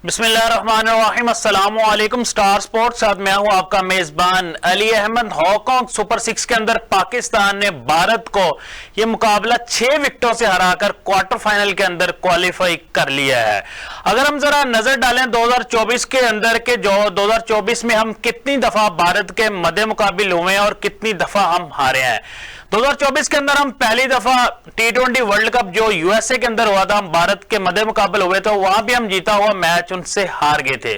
बिस्मिल्लाहिर्रहमानिर्रहीम, अस्सलाम वालेकुम। स्टार स्पोर्ट्स साथ मैं हूं आपका मेजबान अली अहमद। हांगकांग सुपर 6 के अंदर पाकिस्तान ने भारत को यह मुकाबला 6 विकेटों से हराकर क्वार्टर फाइनल के अंदर क्वालिफाई कर लिया है। अगर हम जरा नजर डालें 2024 के अंदर के, जो 2024 में हम कितनी दफा भारत के मद्दे मुकाबिल हुए हैं और कितनी दफा हम हारे हैं। 2024 के अंदर हम पहली दफा T20 वर्ल्ड कप जो यूएसए के अंदर हुआ था, हम भारत के मद्दे मुकाबल हुए थे, वहां भी हम जीता हुआ मैच उनसे हार गए थे।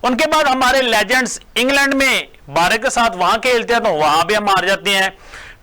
उनके बाद हमारे लेजेंड्स इंग्लैंड में भारत के साथ वहां खेलते हैं तो वहां भी हम हार जाते हैं।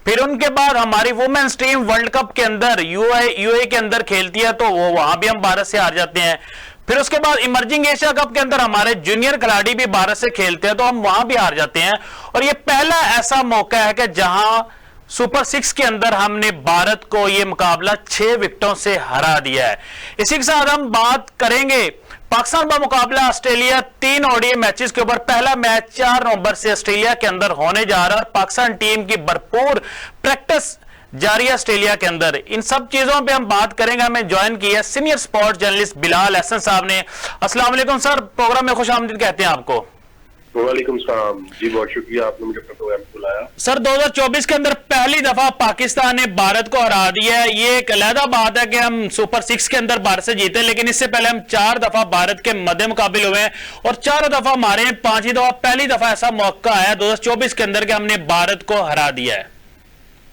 फिर उनके बाद हमारी वुमेन्स टीम वर्ल्ड कप के अंदर यूए के अंदर खेलती है तो वो वहां भी हम भारत से हार जाते हैं। फिर उसके बाद इमर्जिंग एशिया कप के अंदर हमारे जूनियर खिलाड़ी भी भारत से खेलते हैं तो हम वहां भी हार जाते हैं। और ये पहला ऐसा मौका है कि जहां सुपर 6 के अंदर हमने भारत को यह मुकाबला 6 विकेटों से हरा दिया है। इसी के साथ हम बात करेंगे पाकिस्तान का मुकाबला ऑस्ट्रेलिया 3 ओडीआई मैचेस के ऊपर। पहला मैच 4 नवंबर से ऑस्ट्रेलिया के अंदर होने जा रहा है और पाकिस्तान टीम की भरपूर प्रैक्टिस जारी है ऑस्ट्रेलिया के अंदर। इन सब चीजों पे हम बात करेंगे। हमें ज्वाइन किया senior sports journalist Bilal Ahsan साहब ने। अस्सलाम वालेकुम सर, प्रोग्राम में खुश आमदीद कहते हैं आपको। वालेकुम सलाम जी, बहुत शुक्रिया आपने मुझे प्रोग्राम में बुलाया। सर 2024 के अंदर पहली दफा पाकिस्तान ने भारत को हरा दिया है। ये एक अलग बात है कि हम सुपर 6 के अंदर भारत से जीते, लेकिन इससे पहले हम 4 दफा भारत के मद्दे मुकाबिल हुए हैं और 4 दफा हमारे 5ही दफा पहली दफा ऐसा मौका आया 2024 के अंदर कि हमने भारत को हरा दिया है।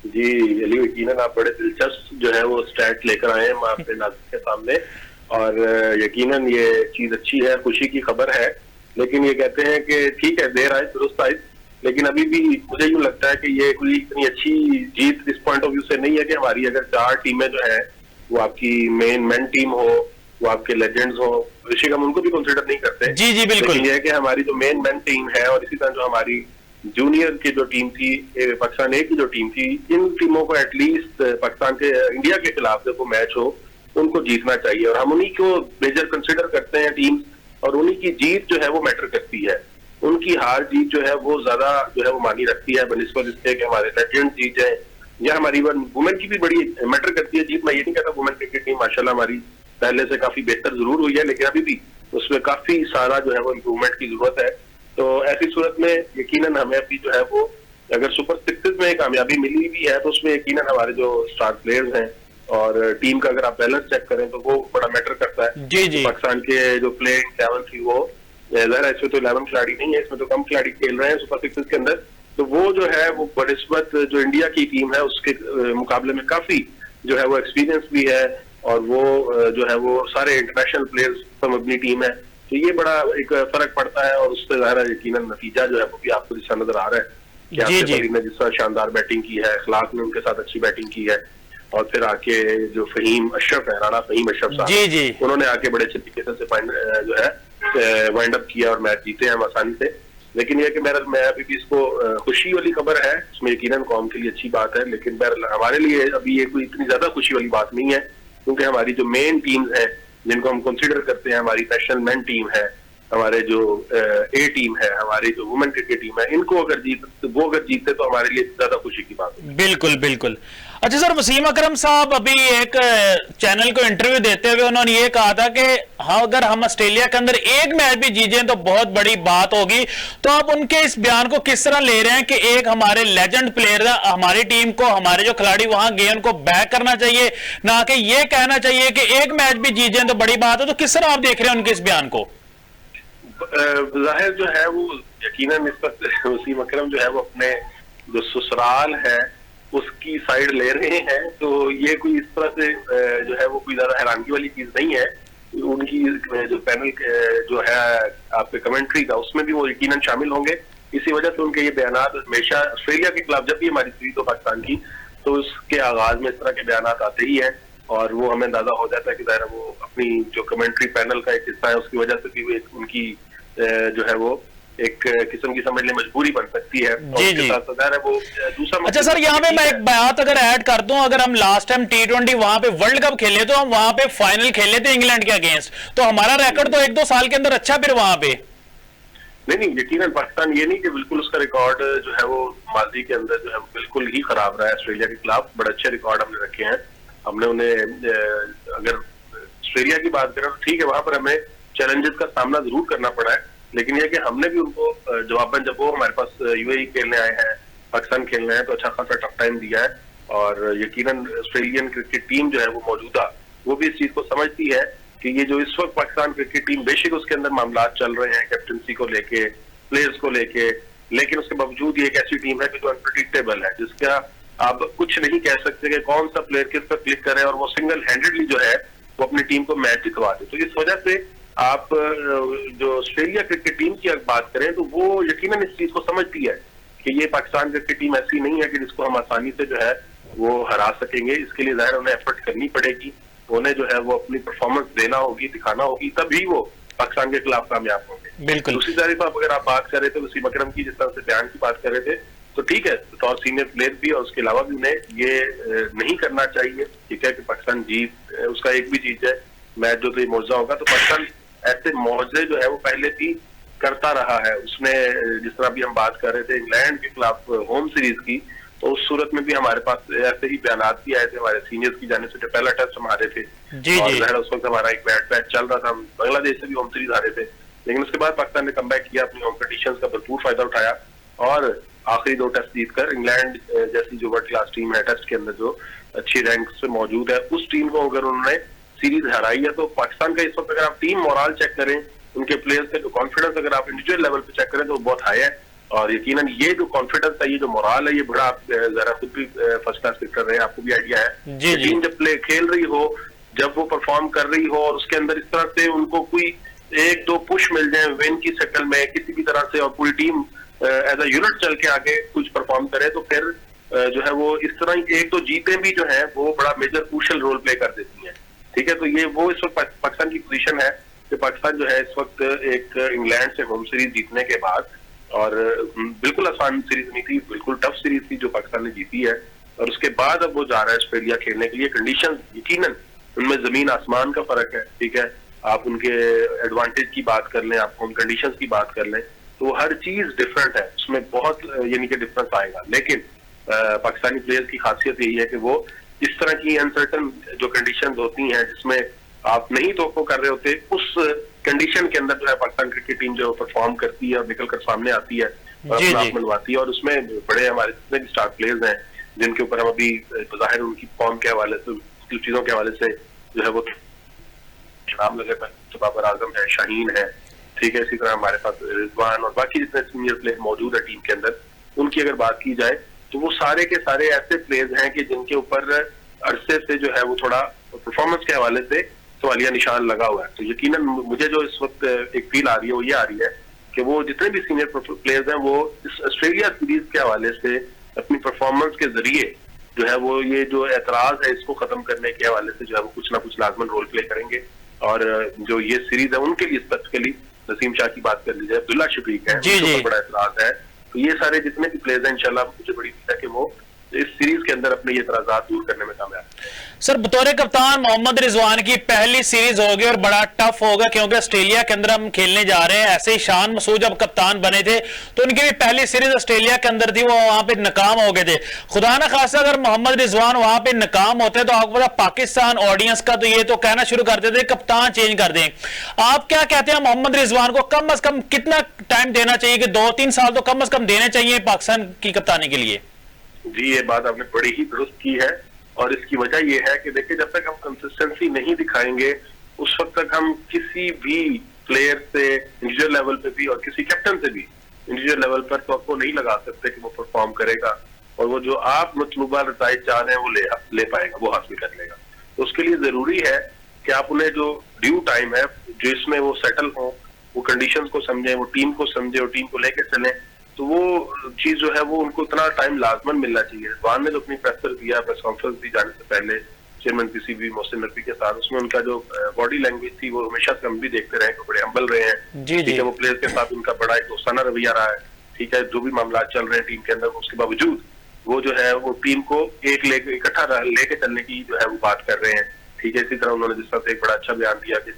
जी अली, यकीनन आप बड़े दिलचस्प जो है वो स्टैट लेकर आए हैं आपके नाज़रीन के सामने और यकीनन ये चीज अच्छी है, खुशी की खबर है। लेकिन ये कहते हैं कि ठीक है, देर आए दुरुस्त आए, लेकिन अभी भी मुझे यूं लगता है कि ये कोई इतनी अच्छी जीत इस पॉइंट ऑफ व्यू से नहीं है कि हमारी अगर 4 टीमें जो है वो आपकी मेन टीम हो, वो आपके लेजेंड्स हो, ऋषिक हम उनको भी कंसिडर नहीं करते। जी जी बिल्कुल। ये है कि हमारी जो मेन टीम है और इसी तरह जो हमारी जूनियर की जो टीम थी, पाकिस्तान ए की जो टीम थी, इन टीमों को एटलीस्ट पाकिस्तान के इंडिया के खिलाफ जो मैच हो उनको जीतना चाहिए और हम उन्हीं को मेजर कंसिडर करते हैं टीम, और उन्हीं की जीत जो है वो मैटर करती है। उनकी हार जीत जो है वो ज्यादा जो है वो मानी रखती है बनिस्बत इससे कि हमारे लेजेंड जीत जाए या हमारी वुमेन की भी बड़ी मैटर करती है जीत। मैं ये नहीं कहता वुमेन क्रिकेट टीम माशाल्लाह हमारी पहले से काफी बेहतर जरूर हुई है, लेकिन अभी भी उसमें काफी सारा जो है वो इम्प्रूवमेंट की जरूरत है। तो ऐसी सूरत में यकीनन हमें अभी जो है वो अगर सुपर 6 में कामयाबी मिली भी है तो उसमें यकीनन हमारे जो स्टार प्लेयर्स हैं और टीम का अगर आप बैलेंस चेक करें तो वो बड़ा मैटर करता है। जी जी। पाकिस्तान के जो प्लेइंग 11 थी वो ज़ाहिर है इसमें तो 11 खिलाड़ी नहीं है, इसमें तो कम खिलाड़ी खेल रहे हैं सुपर 6 के अंदर। तो वो जो है वो बनिस्बत जो इंडिया की टीम है उसके मुकाबले में काफी जो है वो एक्सपीरियंस भी है और वो जो है वो सारे इंटरनेशनल प्लेयर्स सब अपनी टीम है। तो ये बड़ा एक फर्क पड़ता है और उससे ज़ाहिर है यकीनन नतीजा जो है वो भी आपको जिस नजर आ रहा है कि आपके ने जिस तरह शानदार बैटिंग की है, अखलाक ने उनके साथ अच्छी बैटिंग की है और फिर आके जो फहीम अशरफ है, राणा फहीम अशरफ साहब, उन्होंने आके बड़े अच्छे तरीके से जो है वाइंड अप किया और मैच जीते हैं आसानी से। लेकिन यह कि मैं अभी भी इसको खुशी वाली खबर है, इसमें यकीनन कौम के लिए अच्छी बात है, लेकिन हमारे लिए अभी ये कोई इतनी ज्यादा खुशी वाली बात नहीं है क्योंकि हमारी जो मेन टीम्स है जिनको हम कंसिडर करते हैं, हमारी नेशनल मैन टीम है, हमारे जो ए टीम है, हमारी जो वुमेन क्रिकेट टीम है, इनको अगर जीतते तो हमारे लिए ज्यादा खुशी की बात है। बिल्कुल बिल्कुल। अच्छा सर, वसीम अकरम साहब अभी एक चैनल को इंटरव्यू देते हुए उन्होंने ये कहा था कि हाँ अगर हम ऑस्ट्रेलिया के अंदर एक मैच भी जीते तो बहुत बड़ी बात होगी। तो आप उनके इस बयान को किस तरह ले रहे हैं कि एक हमारे लेजेंड प्लेयर हमारी टीम को, हमारे जो खिलाड़ी वहां गए उनको बैक करना चाहिए, ना कि ये कहना चाहिए कि एक मैच भी जीते तो बड़ी बात है। तो किस तरह आप देख रहे हैं उनके इस बयान को? जाहिर जो है वो यकीनन इस पर वसीम अकरम जो है वो अपने जो ससुराल है उसकी साइड ले रहे हैं, तो ये कोई इस तरह से जो है वो कोई ज्यादा हैरानगी वाली चीज नहीं है। उनकी जो पैनल जो है आपके कमेंट्री का उसमें भी वो यकीनन शामिल होंगे। इसी वजह से उनके ये बयान हमेशा ऑस्ट्रेलिया के खिलाफ जब भी हमारी सीरीज हो पाकिस्तान की तो उसके आगाज में इस तरह के बयान आते ही हैं और वो हमें अंदाजा हो जाता है कि ज़ाहिर वो अपनी जो कमेंट्री पैनल का एक हिस्सा है उसकी वजह से भी उनकी जो है वो एक किस्म की समझ लें मजबूरी बन सकती है। जी जी। वो दूसरा अच्छा सर, यहाँ पे मैं एक बात अगर ऐड कर दूं, अगर हम लास्ट टाइम T20 वहां पे वर्ल्ड कप खेले तो हम वहां पे फाइनल खेले थे इंग्लैंड के अगेंस्ट, तो हमारा रिकॉर्ड तो 1-2 साल के अंदर अच्छा फिर वहां पे नहीं यकीनन पाकिस्तान ये नहीं कि बिल्कुल उसका रिकॉर्ड जो है वो माजी के अंदर जो है बिल्कुल ही खराब रहा है ऑस्ट्रेलिया के खिलाफ। बड़े अच्छे रिकॉर्ड हमने रखे हैं। हमने उन्हें अगर ऑस्ट्रेलिया की बात करें तो ठीक है, वहां पर हमें चैलेंजेस का सामना जरूर करना पड़ा है, लेकिन यह कि हमने भी उनको जवाबन, जब वो हमारे पास यूएई खेलने आए हैं, पाकिस्तान खेलने आए, तो अच्छा खासा टफ टाइम दिया है। और यकीनन ऑस्ट्रेलियन क्रिकेट टीम जो है वो मौजूदा, वो भी इस चीज को समझती है कि ये जो इस वक्त पाकिस्तान क्रिकेट टीम, बेशक उसके अंदर मामला चल रहे हैं कैप्टनसी को लेके, प्लेयर्स को लेके, लेकिन उसके बावजूद ये एक ऐसी टीम है कि जो अनप्रेडिक्टेबल है, जिसका आप कुछ नहीं कह सकते कि कौन सा प्लेयर किस पर क्लिक करे और वो सिंगल हैंडेडली जो है वो अपनी टीम को मैच जितवा दे। तो इस वजह से आप जो ऑस्ट्रेलिया क्रिकेट टीम की अगर बात करें तो वो यकीनन इस चीज को समझती है कि ये पाकिस्तान क्रिकेट टीम ऐसी नहीं है कि जिसको हम आसानी से जो है वो हरा सकेंगे। इसके लिए जाहिर उन्हें एफर्ट करनी पड़ेगी, उन्हें जो है वो अपनी परफॉर्मेंस देना होगी, दिखाना होगी, तभी वो पाकिस्तान के खिलाफ कामयाब होंगे। बिल्कुल। दूसरी तरफ अगर आप बात कर रहे थे वसीम अकरम की, जिस तरह से बयान की बात कर रहे थे, तो ठीक है, तो सीनियर प्लेयर भी और उसके अलावा भी उन्हें ये नहीं करना चाहिए। ठीक है कि पाकिस्तान जीत, उसका एक भी जीत जाए मैच जो तो ये मौजा होगा, तो पाकिस्तान ऐसे मौजे जो है वो पहले भी करता रहा है। उसने, जिस तरह भी हम बात कर रहे थे इंग्लैंड के खिलाफ होम सीरीज की, तो उस सूरत में भी हमारे पास ऐसे ही बयान भी आए थे हमारे सीनियर्स की जाने से। पहला टेस्ट हम हारे थे और जाहिर उस वक्त हमारा एक बैड पैच चल रहा था, हम बांग्लादेश से भी होम सीरीज हारे थे, लेकिन उसके बाद पाकिस्तान ने कमबैक किया, अपनी होम कंडीशंस का भरपूर फायदा उठाया और आखिरी 2 टेस्ट जीतकर इंग्लैंड जैसी जो वर्ल्ड क्लास टीम है टेस्ट के अंदर, जो अच्छी रैंक से मौजूद है, उस टीम को अगर उन्होंने सीरीज हराई है, तो पाकिस्तान का इस वक्त अगर आप टीम मोराल चेक करें, उनके प्लेयर्स का जो कॉन्फिडेंस अगर आप इंडिविजुअल लेवल पे चेक करें तो बहुत हाई है। और यकीनन ये जो कॉन्फिडेंस है, ये जो मोराल है, ये बड़ा, आप जरा खुद भी फर्स्ट क्लास क्रिकेट कर रहे हैं, आपको भी आइडिया है। टीम जब प्ले खेल रही हो, जब वो परफॉर्म कर रही हो और उसके अंदर इस तरह से उनको कोई 1-2 पुश मिल जाए विन की शक्ल में किसी भी तरह से, और पूरी टीम एज अ यूनिट चल के आगे कुछ परफॉर्म करे, तो फिर जो है वो इस तरह 1-2 जीतें भी जो है वो बड़ा मेजर क्रूशियल रोल प्ले कर देती हैं। ठीक है, तो ये वो इस वक्त पाकिस्तान की पोजीशन है कि पाकिस्तान जो है इस वक्त एक इंग्लैंड से होम सीरीज जीतने के बाद, और बिल्कुल आसान सीरीज नहीं थी, बिल्कुल टफ सीरीज थी जो पाकिस्तान ने जीती है, और उसके बाद अब वो जा रहा है ऑस्ट्रेलिया खेलने के लिए। कंडीशन यकीनन उनमें जमीन आसमान का फर्क है। ठीक है, आप उनके एडवांटेज की बात कर लें, आप होम कंडीशंस की बात कर लें, तो हर चीज डिफरेंट है, उसमें बहुत यानी कि डिफरेंस आएगा। लेकिन पाकिस्तानी प्लेयर्स की खासियत यही है कि वो इस तरह की अनसर्टन जो कंडीशंस होती हैं, जिसमें आप नहीं तोक़ो कर रहे होते, उस कंडीशन के अंदर जो है पाकिस्तान क्रिकेट टीम जो परफॉर्म करती है और निकल कर सामने आती है और अपना आप मनवाती है। और उसमें बड़े हमारे जितने भी स्टार प्लेयर्स हैं, जिनके ऊपर हम अभी जाहिर उनकी फॉर्म के हवाले से, कुछ चीजों के हवाले से जो है वो नाम लगे, बाबर आजम है, शाहीन है, ठीक है, इसी तरह हमारे पास रिजवान और बाकी जितने सीनियर प्लेयर मौजूद है टीम के अंदर, उनकी अगर बात की जाए तो वो सारे के सारे ऐसे प्लेयर्स हैं कि जिनके ऊपर अरसे से जो है वो थोड़ा परफॉर्मेंस के हवाले से सवालिया निशान लगा हुआ है। तो यकीनन मुझे जो इस वक्त एक फील आ रही है वो ये आ रही है कि वो जितने भी सीनियर प्लेयर्स हैं वो इस ऑस्ट्रेलिया सीरीज के हवाले से अपनी परफॉर्मेंस के जरिए जो है वो ये जो एतराज है इसको खत्म करने के हवाले से जो है वो कुछ ना कुछ लाजमन रोल प्ले करेंगे। और जो ये सीरीज है उनके लिए स्पेसिफिकली नसीम शाह की बात कर लीजिए, अब्दुल्ला शफीक है, उनके ऊपर बड़ा एतराज है। तो ये सारे जितने भी प्लेयर्स हैं इंशाल्लाह मुझे बड़ी उम्मीद है कि वो इस सीरीज के अंदर अपने ये एतराज़ात दूर करने में कामयाब। सर, बतौर कप्तान मोहम्मद रिजवान की पहली सीरीज होगी और बड़ा टफ होगा, क्योंकि ऑस्ट्रेलिया के अंदर हम खेलने जा रहे हैं। ऐसे ही शान मसूद जब कप्तान बने थे तो उनकी भी पहली सीरीज ऑस्ट्रेलिया के अंदर थी, वो वहां पे नाकाम हो गए थे। खुदा ना खासा अगर मोहम्मद रिजवान वहां पे नाकाम होते तो आपको पता पाकिस्तान ऑडियंस का तो ये तो कहना शुरू कर देते कप्तान चेंज कर दें। आप क्या कहते हैं, मोहम्मद रिजवान को कम अज कम कितना टाइम देना चाहिए, कि 2-3 साल तो कम अज कम देने चाहिए पाकिस्तान की कप्तानी के लिए? जी, ये बात आपने बड़ी ही दुरुस्त की है, और इसकी वजह यह है कि देखिए जब तक हम कंसिस्टेंसी नहीं दिखाएंगे उस वक्त तक हम किसी भी प्लेयर से इंडिविजुअल लेवल पे भी और किसी कैप्टन से भी इंडिविजुअल लेवल पर तो नहीं लगा सकते कि वो परफॉर्म करेगा और वो जो आप मतलूबा नताइज चाह रहे हैं वो ले पाएगा, वो हासिल कर लेगा। तो उसके लिए जरूरी है कि आप उन्हें जो ड्यू टाइम है जिसमें वो सेटल हो, वो कंडीशंस को समझे, वो टीम को समझे और टीम को लेकर चले, तो वो चीज जो है वो उनको इतना टाइम लाजमन मिलना चाहिए। रिजवान ने जो अपनी प्रेस दिया, प्रेस कॉन्फ्रेंस दी जाने से पहले चेयरमैन पीसीबी मोहसिन नकवी के साथ, उसमें उनका जो बॉडी लैंग्वेज थी वो हमेशा से हम भी देखते रहे, बड़े हम्बल रहे हैं। ठीक है, वो प्लेयर्स के साथ उनका बड़ा एक दोस्ताना रवैया रहा है। ठीक है, जो भी मामला चल रहे हैं टीम के अंदर, उसके बावजूद वो जो है वो टीम को इकट्ठा लेके चलने की जो है वो बात कर रहे हैं। ठीक है, इसी तरह उन्होंने जिस तरह से एक बड़ा अच्छा बयान दिया कि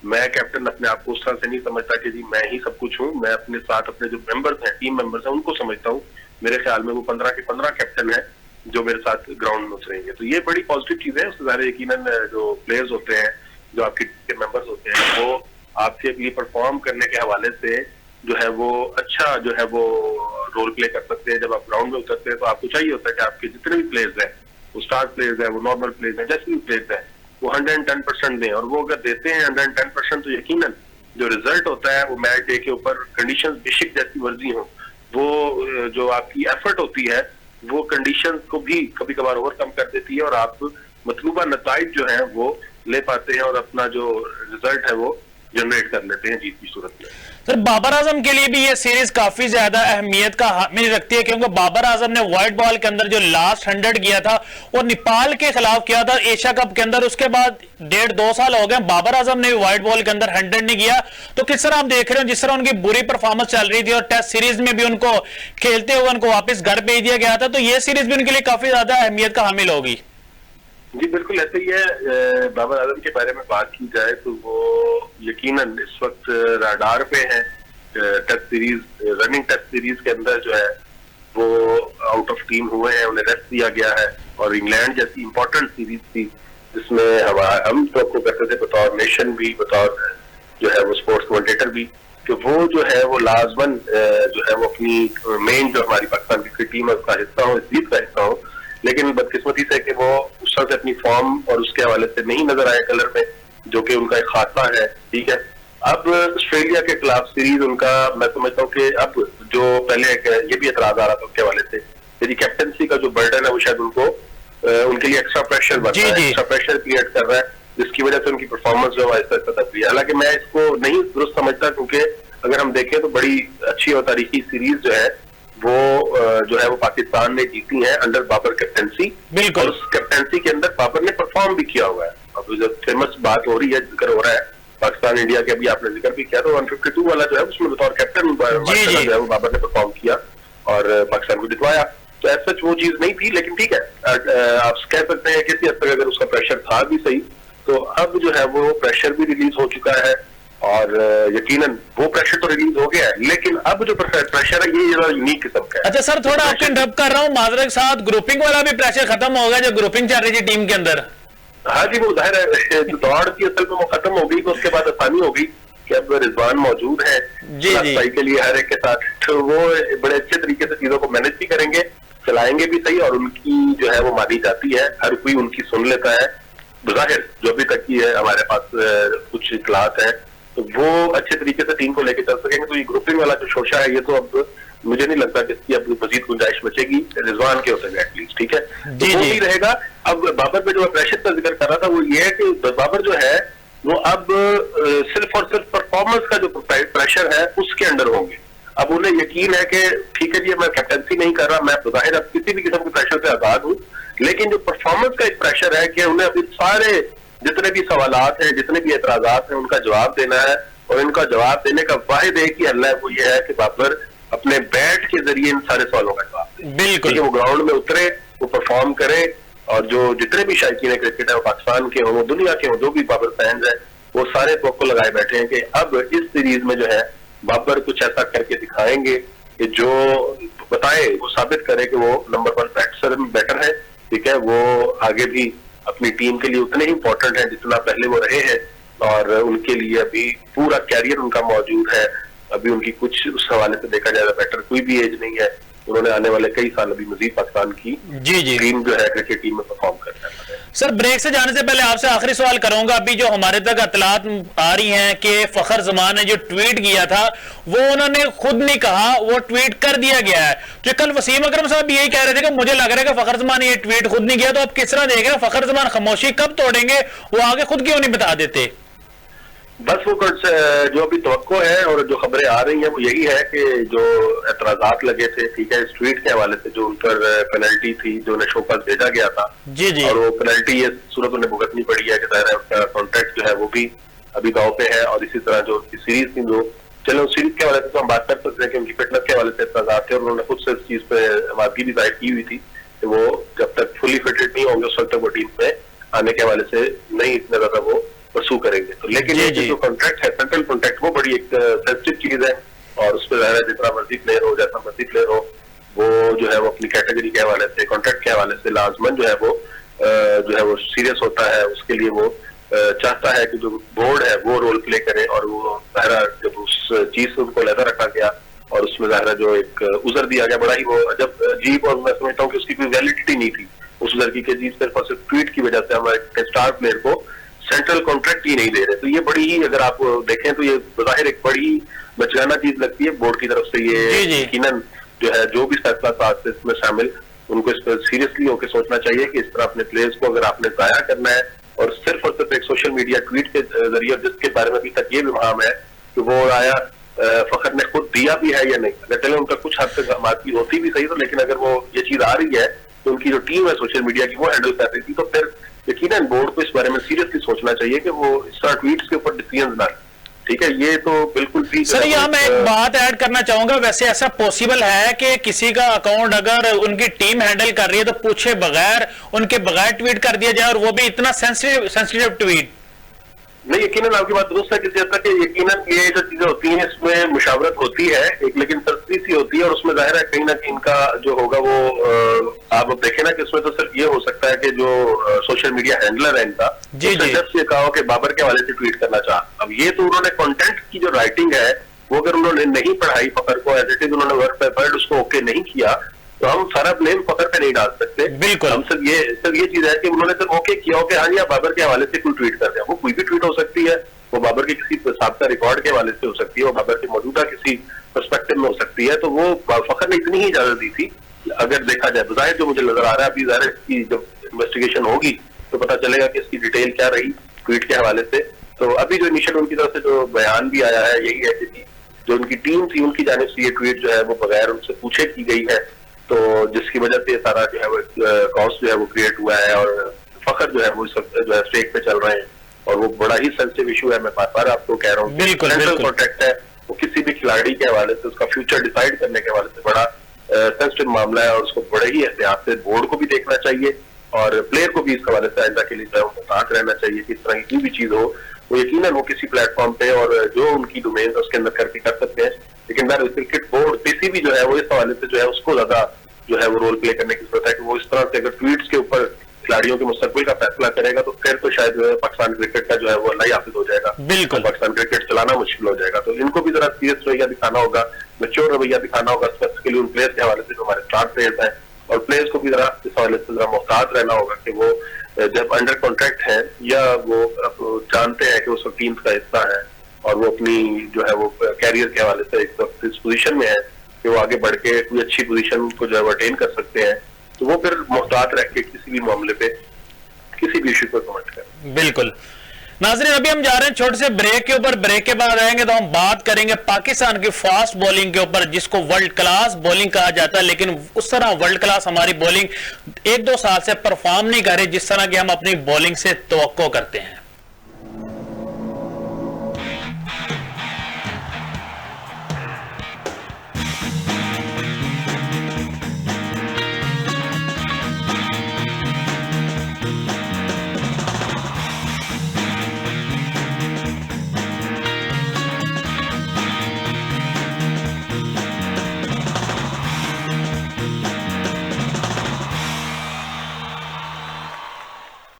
मैं कैप्टन अपने आप को उस तरह से नहीं समझता कि जी मैं ही सब कुछ हूँ, मैं अपने साथ अपने जो मेंबर्स हैं, टीम मेंबर्स हैं, उनको समझता हूँ। मेरे ख्याल में वो 15 के 15 कैप्टन है जो मेरे साथ ग्राउंड में उतरेंगे। तो ये बड़ी पॉजिटिव चीज है। उससे ज़्यादा यकीनन जो प्लेयर्स होते हैं, जो आपके मेंबर्स होते हैं, वो आपके लिए परफॉर्म करने के हवाले से जो है वो अच्छा जो है वो रोल प्ले कर सकते हैं। जब आप ग्राउंड में उतरते हैं तो आपको चाहिए होता है कि आपके जितने भी प्लेयर्स हैं, वो स्टार प्लेयर्स हैं, वो नॉर्मल प्लेयर्स हैं, जैसे भी प्लेयर्स हैं, वो 110% दें। और वो अगर देते हैं 110% तो यकीनन जो रिजल्ट होता है वो मैच डे के ऊपर कंडीशंस बेशक जैसी मर्जी हो, वो जो आपकी एफर्ट होती है वो कंडीशंस को भी कभी कभार ओवरकम कर देती है और आप मतलूबा नताइज जो है वो ले पाते हैं और अपना जो रिजल्ट है वो जनरेट कर लेते हैं जीत की सूरत में। सर बाबर आजम के लिए भी ये सीरीज काफी ज्यादा अहमियत का हामिल रखती है, क्योंकि बाबर आजम ने व्हाइट बॉल के अंदर जो लास्ट 100 किया था वो नेपाल के खिलाफ किया था एशिया कप के अंदर। उसके बाद 1.5-2 साल हो गए, बाबर आजम ने भी व्हाइट बॉल के अंदर 100 नहीं किया। तो किस तरह आप देख रहे हो, जिस तरह उनकी बुरी परफॉर्मेंस चल रही थी और टेस्ट सीरीज में भी उनको खेलते हुए उनको वापस घर भेज दिया गया था, तो ये सीरीज भी उनके लिए काफी ज्यादा अहमियत का हामिल होगी। जी बिल्कुल ऐसे ही है। बाबर आजम के बारे में बात की जाए तो वो यकीनन इस वक्त राडार पे है। Test series, running test series के अंदर जो है वो आउट ऑफ टीम हुए हैं, उन्हें रेस्ट दिया गया है। और इंग्लैंड जैसी इंपॉर्टेंट सीरीज थी जिसमें हम तो आपको करते थे बतौर नेशन भी, बतौर जो है वो स्पोर्ट्स कमेंटेटर भी, कि वो जो है वो लाजमन जो है वो अपनी मेन जो हमारी पाकिस्तान क्रिकेट टीम है उसका हिस्सा हो, इस जीत का हिस्सा हो। लेकिन बदकिस्मती से कि वो उस तरह से अपनी फॉर्म और उसके हवाले से नहीं नजर आए कलर में, जो कि उनका एक खात्मा है। ठीक है, अब ऑस्ट्रेलिया के खिलाफ सीरीज उनका, मैं समझता हूँ कि अब जो पहले ये भी एतराज आ रहा था उनके हवाले से, यदि कैप्टनसी का जो बर्डन है वो शायद उनको उनके लिए एक्स्ट्रा प्रेशर बन रहा है, एक्स्ट्रा प्रेशर क्रिएट कर रहा है, जिसकी वजह से उनकी परफॉर्मेंस जो है ऐसा दब रही है। हालांकि मैं इसको नहीं दुरुस्त समझता, क्योंकि अगर हम देखें तो बड़ी अच्छी और तारीखी सीरीज जो है वो पाकिस्तान ने जीती है अंडर बाबर कैप्टनसी। और उस कैप्टनसी के अंदर बाबर ने परफॉर्म भी किया हुआ है। अब जब फेमस बात हो रही है, जिक्र हो रहा है पाकिस्तान इंडिया के, अभी आपने जिक्र भी किया, तो 152 वाला जो है उसमें बतौर कैप्टन जो है वो बाबर ने परफॉर्म किया और पाकिस्तान को जितवाया। तो ऐसा वो चीज नहीं थी, लेकिन ठीक है, आप कह सकते हैं किसी हद तक अगर उसका प्रेशर था भी सही, तो अब जो है वो प्रेशर भी रिलीज हो चुका है और यकीनन वो प्रेशर तो रिलीज हो गया है, लेकिन अब जो प्रेशर है ये जरा यूनिक किस्म का है। अच्छा सर, थोड़ा आपको इंटरप्ट कर रहा हूँ माजरत के साथ, ग्रुपिंग वाला भी प्रेशर खत्म हो गया जो ग्रुपिंग चल रही थी टीम के अंदर? हाँ जी, वो जाहिर है जो दौड़ की असल में वो खत्म हो गई, तो उसके बाद आसानी हो गई कि अब रिजवान मौजूद है जी के लिए हर एक के साथ, तो वो बड़े अच्छे तरीके से चीजों को मैनेज भी करेंगे, चलाएंगे भी सही, और उनकी जो है वो मानी जाती है, हर कोई उनकी सुन लेता है। जाहिर जो अभी तक की है हमारे पास कुछ क्लास है, तो वो अच्छे तरीके से टीम को लेकर चल सकेंगे। तो ये ग्रुपिंग वाला जो शोशा है, ये तो अब मुझे नहीं लगता कि इसकी अब मजीद गुंजाइश बचेगी रिजवान के होते हुए एटलीस्ट। ठीक है, तो वो भी रहेगा। अब बाबर पे जो प्रेशर का जिक्र कर रहा था वो ये है कि बाबर जो है वो अब सिर्फ और सिर्फ परफॉर्मेंस का जो प्रेशर है उसके अंडर होंगे। अब उन्हें यकीन है कि ठीक है जी, मैं कैप्टनसी नहीं कर रहा, मैं जाहिर अब किसी भी किस्म के प्रेशर से आजाद हूँ, लेकिन जो परफॉर्मेंस का एक प्रेशर है कि उन्हें अभी सारे जितने भी सवालात हैं, जितने भी एतराजात हैं, उनका जवाब देना है। और इनका जवाब देने का वाहिद एक ही हल है, वो ये है कि बाबर अपने बैट के जरिए इन सारे सवालों का जवाब दे। बिल्कुल, वो ग्राउंड में उतरे, वो परफॉर्म करे, और जो जितने भी शायकीन क्रिकेट है, वो पाकिस्तान के हों, वो दुनिया के हों, जो भी बाबर फैंस है, वो सारे तवक्को लगाए बैठे हैं कि अब इस सीरीज में जो है बाबर कुछ ऐसा करके दिखाएंगे कि जो बताए, वो साबित करे कि वो नंबर 1 बैटर है। ठीक है, वो आगे भी अपनी टीम के लिए उतने ही इंपॉर्टेंट है जितना पहले वो रहे हैं, और उनके लिए अभी पूरा कैरियर उनका मौजूद है। अभी उनकी कुछ उस हवाले से देखा जाए बेटर कोई भी एज नहीं है, उन्होंने आने वाले कई साल अभी मजीद पाकिस्तान की टीम जो है क्रिकेट टीम में परफॉर्म करना है। सर ब्रेक से जाने से पहले आपसे आखिरी सवाल करूंगा। अभी जो हमारे तक इत्तलात आ रही हैं कि फखर जमान ने जो ट्वीट किया था वो उन्होंने खुद नहीं कहा, वो ट्वीट कर दिया गया है। तो कल वसीम अकरम साहब यही कह रहे थे कि मुझे लग रहा है कि फखर जमान ने ये ट्वीट खुद नहीं किया, तो आप किस तरह देख रहे हैं? फखर जमान खामोशी कब तोड़ेंगे, वो आगे खुद क्यों नहीं बता देते? बस वो जो अभी तवक्को है और जो खबरें आ रही हैं वो यही है कि जो एतराजात लगे थे, ठीक है, इस ट्वीट के हवाले से जो उन पर पेनल्टी थी, जो उन्हें शोकस भेजा गया था जी, और वो पेनल्टी ये सूरत उन्हें भुगतनी पड़ी है कि जाहिर है उसका कॉन्ट्रैक्ट जो है वो भी अभी दाव पे है। और इसी तरह जो सीरीज थी, जो चलो सीरीज के हवाले से तो हम बात कर सकते हैं कि उनकी फिटनेस के हवाले से एतराजात थे, और उन्होंने खुद से इस चीज पे वादगी भी जाहिर की हुई थी कि वो जब तक फुली फिटेड नहीं होंगे उस वक्त तक वो टीम में आने के हवाले से नहीं इतना ज्यादा वो परसू करेंगे। तो लेकिन ये जो कॉन्ट्रैक्ट है, सेंट्रल कॉन्ट्रैक्ट, वो बड़ी एक सेंसिटिव चीज है, और उस पर जाहिर है जितना मर्जी प्लेयर हो, जैसा मर्जी प्लेयर हो, वो जो है वो अपनी कैटेगरी के हवाले से, कॉन्ट्रैक्ट के हवाले से लाजमन जो है वो सीरियस होता है। उसके लिए वो चाहता है कि जो बोर्ड है वो रोल प्ले करे, और वो ज़ाहिरा जब उस चीज से उनको लहदा रखा गया और उसमें ज़ाहिरा जो एक उज़र दिया गया, बड़ा ही वो जब अजीब, और मैं समझता हूँ कि उसकी कोई वैलिडिटी नहीं थी उस उज़र की, जी सिर्फ और सिर्फ ट्वीट की वजह से हमारे स्टार प्लेयर को सेंट्रल कॉन्ट्रैक्ट ही नहीं दे रहे। तो ये बड़ी ही, अगर आप देखें तो ये ज़ाहिर एक बड़ी बचगाना चीज लगती है बोर्ड की तरफ से। ये यकीनन जो है जो भी फैसला था इसमें शामिल, उनको इस पर सीरियसली होकर सोचना चाहिए कि इस तरह अपने प्लेयर्स को अगर आपने जाया करना है और सिर्फ एक सोशल मीडिया ट्वीट के जरिए, जिसके बारे में अभी तक ये विवाद है कि वो आया फखर ने खुद दिया भी है या नहीं, अगर चले उनका कुछ हद तक माफी होती भी सही, तो लेकिन अगर वो ये चीज आ रही है तो उनकी जो टीम है सोशल मीडिया की वो हैंडल कर रही थी, तो फिर यकीनन बोर्ड को इस बारे में सीरियसली सोचना चाहिए कि वो इस तरह ट्वीट्स के ऊपर डिसीजन ना। ठीक है, ये तो बिल्कुल भी सर, यहाँ मैं एक बात ऐड करना चाहूंगा। वैसे ऐसा पॉसिबल है कि किसी का अकाउंट अगर उनकी टीम हैंडल कर रही है तो पूछे बगैर, उनके बगैर ट्वीट कर दिया जाए, और वो भी इतना सेंसिटिव ट्वीट? नहीं, यकीनन आपकी बात दुरुस्त है किसी हद तक। यकीनन ये जो चीजें होती हैं इसमें मुशावरत होती है एक, लेकिन तस्वीर सी होती है, और उसमें जाहिर है कहीं ना कहीं इनका जो होगा वो आप देखें ना कि उसमें तो सिर्फ ये हो सकता है कि जो सोशल मीडिया हैंडलर है इनका, जब से कहा कि बाबर के हवाले से ट्वीट करना चाह, अब ये तो उन्होंने कंटेंट की जो राइटिंग है वो अगर उन्होंने नहीं पढ़ाई फखर को एज इट इज, उन्होंने वर्ड बाय वर्ड उसको ओके नहीं किया, तो हम सारा ब्लेम फखर पे नहीं डाल सकते। बिल्कुल, हम सिर्फ ये चीज है कि उन्होंने सिर्फ ओके किया हो कि हाँ जी आप बाबर के हवाले से कोई ट्वीट कर दिया। वो कोई भी ट्वीट हो सकती है, वो बाबर के किसी साबका रिकॉर्ड के हवाले से हो सकती है, वो बाबर के मौजूदा किसी पर्सपेक्टिव में हो सकती है, तो वो फखर ने इतनी ही इजाजत दी थी। अगर देखा जाए तो जाहिर जो मुझे नजर आ रहा है अभी, जाहिर इसकी जब इन्वेस्टिगेशन होगी तो पता चलेगा कि इसकी डिटेल क्या रही ट्वीट के हवाले से। तो अभी जो इनिशियल उनकी तरफ से जो बयान भी आया है यही है कि जो उनकी टीम थी उनकी जानिब से ये ट्वीट जो है वो बगैर उनसे पूछे की गई है, तो जिसकी वजह से सारा जो है वो कॉस्ट जो है वो क्रिएट हुआ है, और फखर जो है वो जो है स्टेक पे चल रहे हैं, और वो बड़ा ही सेंसिटिव इशू है। मैं बार बार आपको कह रहा हूँ, सेंट्रल कॉन्ट्रैक्ट है, वो किसी भी खिलाड़ी के हवाले से, उसका फ्यूचर डिसाइड करने के हवाले से बड़ा सेंसिटिव मामला है, और उसको बड़े ही एहतियात से बोर्ड को भी देखना चाहिए और प्लेयर को भी इस हवाले से आइंदा के लिए जो है उनको साथ रहना चाहिए कि इस तरह की कोई भी चीज हो वो यकीनन वो किसी प्लेटफॉर्म पे और जो उनकी डोमेन है उसके अंदर करके कर सकते हैं, लेकिन क्रिकेट बोर्ड पीसीबी जो है वो इस हवाले से जो है उसको ज्यादा जो है वो रोल प्ले करने की जरूरत है कि वो इस तरह से अगर ट्वीट्स के ऊपर खिलाड़ियों के मुस्तकबिल का फैसला करेगा तो फिर तो शायद जो है पाकिस्तान क्रिकेट का जो है वो अल्लाह ही हाफिज हो जाएगा, बिल्कुल पाकिस्तान क्रिकेट चलाना मुश्किल हो जाएगा। तो इनको भी जरा सीरियस रवैया दिखाना होगा, मैच्योर रवैया दिखाना होगा, स्पेसिफिकली उन प्लेयर्स के हवाले से जो हमारे स्टार प्लेयर्स हैं, और प्लेयर्स को भी जरा इस हवाले से जरा मोहतात रहना होगा कि वो जब अंडर कॉन्ट्रैक्ट है या वो जानते हैं कि वो सब टीम का हिस्सा है और वो अपनी जो है वो कैरियर के हवाले से एक वक्त इस पोजीशन में है कि वो आगे बढ़ के कोई अच्छी पोजीशन को जो है वो अटेन कर सकते हैं, तो वो फिर मोहतात रह के किसी भी मामले पे किसी भी इशू पर कमेंट करें। बिल्कुल नाज़रीन, अभी हम जा रहे हैं छोटे से ब्रेक के ऊपर। ब्रेक के बाद आएंगे तो हम बात करेंगे पाकिस्तान की फास्ट बॉलिंग के ऊपर, जिसको वर्ल्ड क्लास बॉलिंग कहा जाता है, लेकिन उस तरह वर्ल्ड क्लास हमारी बॉलिंग 1-2 साल से परफॉर्म नहीं कर रही जिस तरह की हम अपनी बॉलिंग से तवक्को करते हैं।